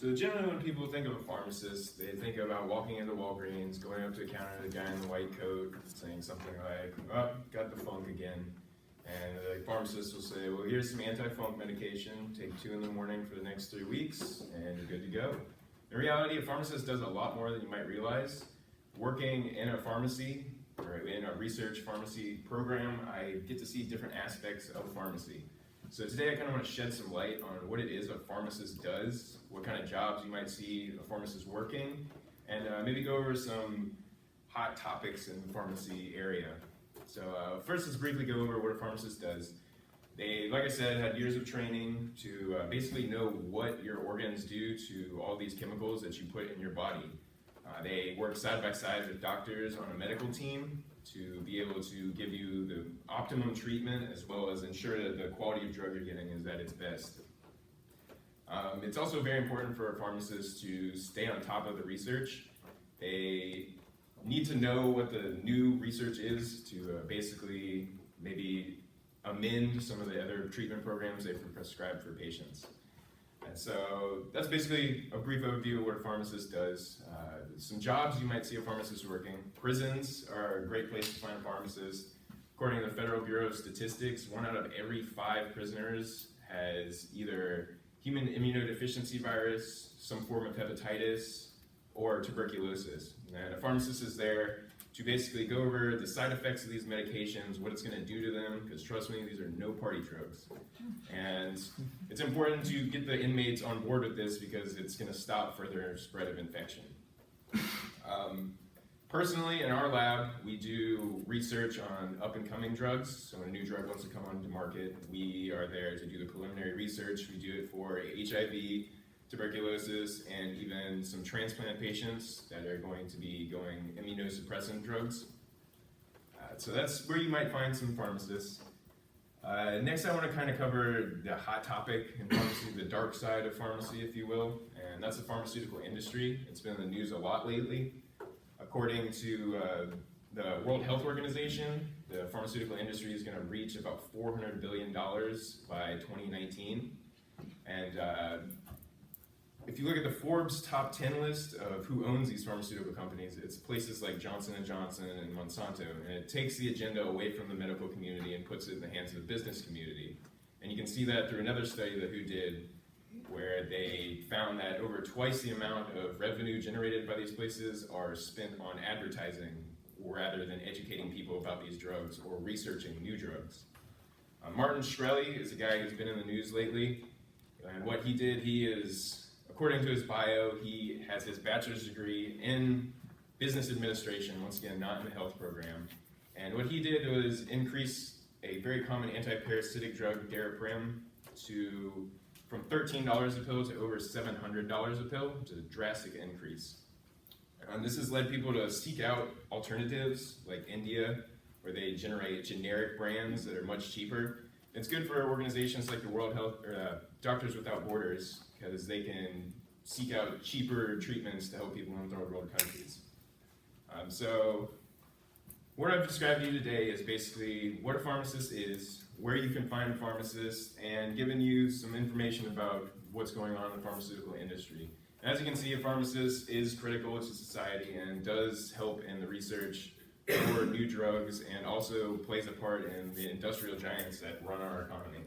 So generally when people think of a pharmacist, they think about walking into Walgreens, going up to a counter, the guy in the white coat, saying something like, oh, got the funk again. And the pharmacist will say, well, here's some anti-funk medication, take 2 in the morning for the next 3 weeks, and you're good to go. In reality, a pharmacist does a lot more than you might realize. Working in a pharmacy, or in a research pharmacy program, I get to see different aspects of pharmacy. So today I kind of want to shed some light on what it is a pharmacist does, what kind of jobs you might see a pharmacist working, and maybe go over some hot topics in the pharmacy area. So first, let's briefly go over what a pharmacist does. They, like I said, had years of training to basically know what your organs do to all these chemicals that you put in your body. They work side by side with doctors on a medical team to be able to give you the optimum treatment as well as ensure that the quality of drug you're getting is at its best. It's also very important for a pharmacist to stay on top of the research. They need to know what the new research is to basically maybe amend some of the other treatment programs they've prescribed for patients. And so that's basically a brief overview of what a pharmacist does. Some jobs you might see a pharmacist working. Prisons are a great place to find a pharmacist. According to the Federal Bureau of Statistics, 1 out of every 5 prisoners has either human immunodeficiency virus, some form of hepatitis, or tuberculosis. And a pharmacist is there to basically go over the side effects of these medications, what it's going to do to them, because trust me, these are no party drugs. And it's important to get the inmates on board with this because it's going to stop further spread of infection. Personally, in our lab, we do research on up-and-coming drugs. So when a new drug wants to come onto market, we are there to do the preliminary research. We do it for HIV, tuberculosis, and even some transplant patients that are going to be going immunosuppressant drugs. So that's where you might find some pharmacists. Next, I want to kind of cover the hot topic in pharmacy, the dark side of pharmacy, if you will, and that's the pharmaceutical industry. It's been in the news a lot lately. According to the World Health Organization, the pharmaceutical industry is going to reach about $400 billion by 2019. And if you look at the Forbes top 10 list of who owns these pharmaceutical companies, it's places like Johnson & Johnson and Monsanto, and it takes the agenda away from the medical community and puts it in the hands of the business community. And you can see that through another study that WHO did, where they found that over twice the amount of revenue generated by these places are spent on advertising rather than educating people about these drugs or researching new drugs. Martin Shkreli is a guy who's been in the news lately, and what he did, he is, according to his bio, he has his bachelor's degree in business administration, once again, not in the health program. And what he did was increase a very common anti-parasitic drug, Daraprim, from $13 a pill to over $700 a pill, which is a drastic increase. This has led people to seek out alternatives like India, where they generate generic brands that are much cheaper. It's good for organizations like the World Health or Doctors Without Borders because they can seek out cheaper treatments to help people in third world countries. So what I've described to you today is basically what a pharmacist is, where you can find a pharmacist, and giving you some information about what's going on in the pharmaceutical industry. And as you can see, a pharmacist is critical to society and does help in the research for new drugs and also plays a part in the industrial giants that run our economy.